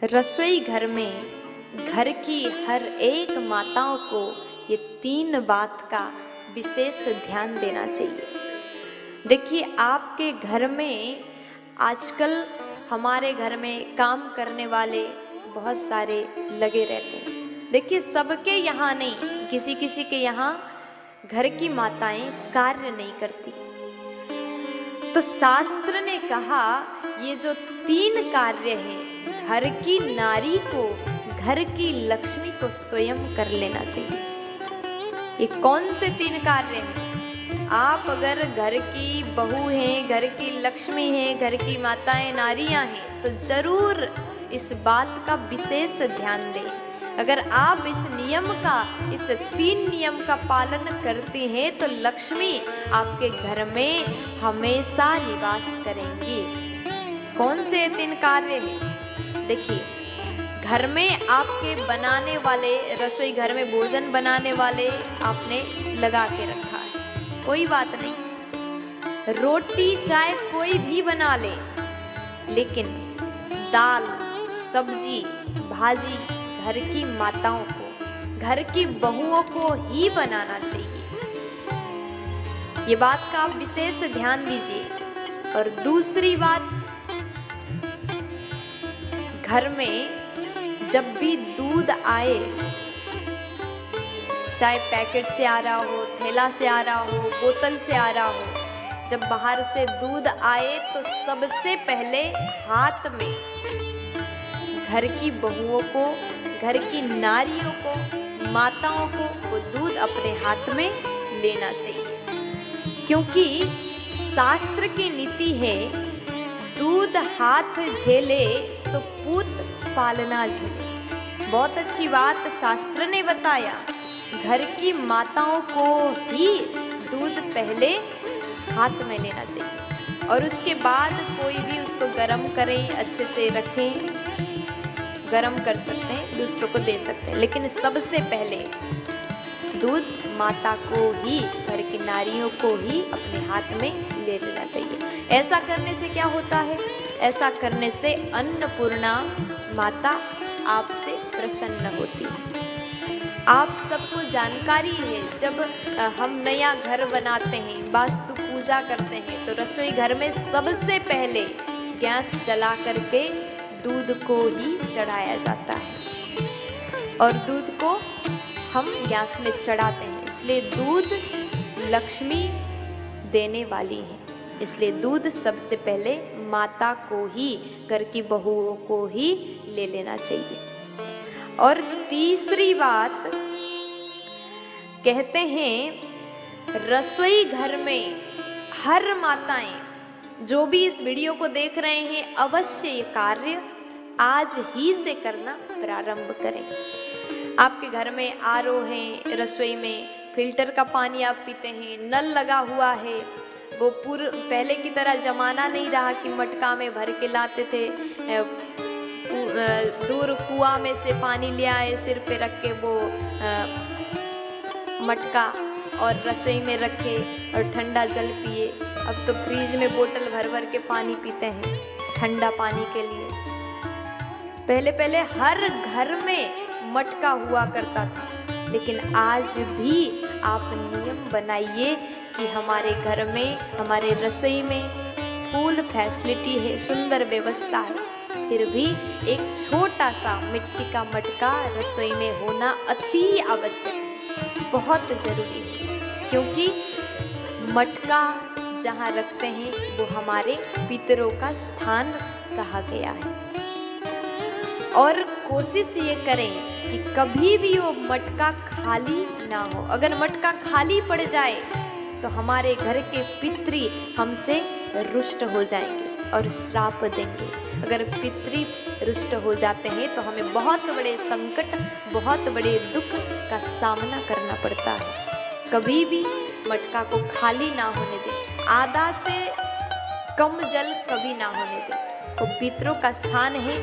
रसोई घर में घर की हर एक माताओं को ये 3 बात का विशेष ध्यान देना चाहिए। देखिए, आपके घर में आजकल हमारे घर में काम करने वाले बहुत सारे लगे रहते हैं। देखिए, सबके यहाँ नहीं, किसी किसी के यहाँ घर की माताएं कार्य नहीं करती। तो शास्त्र ने कहा ये जो 3 कार्य हैं, घर की नारी को, घर की लक्ष्मी को स्वयं कर लेना चाहिए। ये कौन से 3 कार्य हैं? आप अगर घर की बहू हैं, घर की लक्ष्मी हैं, घर की माताएं नारियां हैं, तो जरूर इस बात का विशेष ध्यान दें। अगर आप इस 3 नियम का पालन करती हैं तो लक्ष्मी आपके घर में हमेशा निवास करेंगी। कौन से 3 कार्य हैं? देखिए, घर में आपके बनाने वाले, रसोई घर में भोजन बनाने वाले आपने लगा के रखा है, कोई बात नहीं, रोटी चाहे कोई भी बना ले, लेकिन दाल, सब्जी, भाजी घर की माताओं को, घर की बहुओं को ही बनाना चाहिए। ये बात का आप विशेष ध्यान दीजिए। और दूसरी बात, घर में जब भी दूध आए, चाहे पैकेट से आ रहा हो, थैला से आ रहा हो, बोतल से आ रहा हो, जब बाहर से दूध आए तो सबसे पहले हाथ में घर की बहुओं को, घर की नारियों को, माताओं को वो दूध अपने हाथ में लेना चाहिए। क्योंकि शास्त्र की नीति है, दूध हाथ झेले तो पूत पालना झेले। बहुत अच्छी बात शास्त्र ने बताया। घर की माताओं को ही दूध पहले हाथ में लेना चाहिए और उसके बाद कोई भी उसको गर्म करें, अच्छे से रखें, गरम कर सकते हैं, दूसरों को दे सकते हैं, लेकिन सबसे पहले दूध माता को ही, घर की नारियों को ही अपने हाथ में ले लेना चाहिए। ऐसा करने से क्या होता है? ऐसा करने से अन्नपूर्णा माता आपसे प्रसन्न होती है। आप सबको जानकारी है, जब हम नया घर बनाते हैं, वास्तु पूजा करते हैं, तो रसोई घर में सबसे पहले गैस जला करके दूध को ही चढ़ाया जाता है और दूध को हम गैस में चढ़ाते हैं। इसलिए दूध लक्ष्मी देने वाली है, इसलिए दूध सबसे पहले माता को ही, घर की बहुओं को ही ले लेना चाहिए। और तीसरी बात, कहते हैं रसोई घर में हर माताएं, जो भी इस वीडियो को देख रहे हैं, अवश्य ये कार्य आज ही से करना प्रारंभ करें। आपके घर में आरओ है, रसोई में फिल्टर का पानी आप पीते हैं, नल लगा हुआ है, वो पहले की तरह जमाना नहीं रहा कि मटका में भर के लाते थे, दूर कुआं में से पानी ले आए, सिर पे रख के वो मटका और रसोई में रखे और ठंडा जल पिए। अब तो फ्रिज में बोतल भर भर के पानी पीते हैं ठंडा पानी के लिए। पहले पहले हर घर में मटका हुआ करता था, लेकिन आज भी आप नियम बनाइए कि हमारे घर में, हमारे रसोई में फुल फैसिलिटी है, सुंदर व्यवस्था है, फिर भी एक छोटा सा मिट्टी का मटका रसोई में होना अति आवश्यक है, बहुत जरूरी है। क्योंकि मटका जहाँ रखते हैं वो हमारे पितरों का स्थान कहा गया है। और कोशिश ये करें कि कभी भी वो मटका खाली ना हो। अगर मटका खाली पड़ जाए तो हमारे घर के पितृ हमसे रुष्ट हो जाएंगे और श्राप देंगे। अगर पितृ रुष्ट हो जाते हैं तो हमें बहुत बड़े संकट, बहुत बड़े दुख का सामना करना पड़ता है। कभी भी मटका को खाली ना होने दें, आधा से कम जल कभी ना होने दें। वो पितरों का स्थान है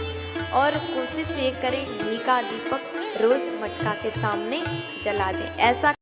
और कोशिश ये करें घी का दीपक रोज मटका के सामने जला दें। ऐसा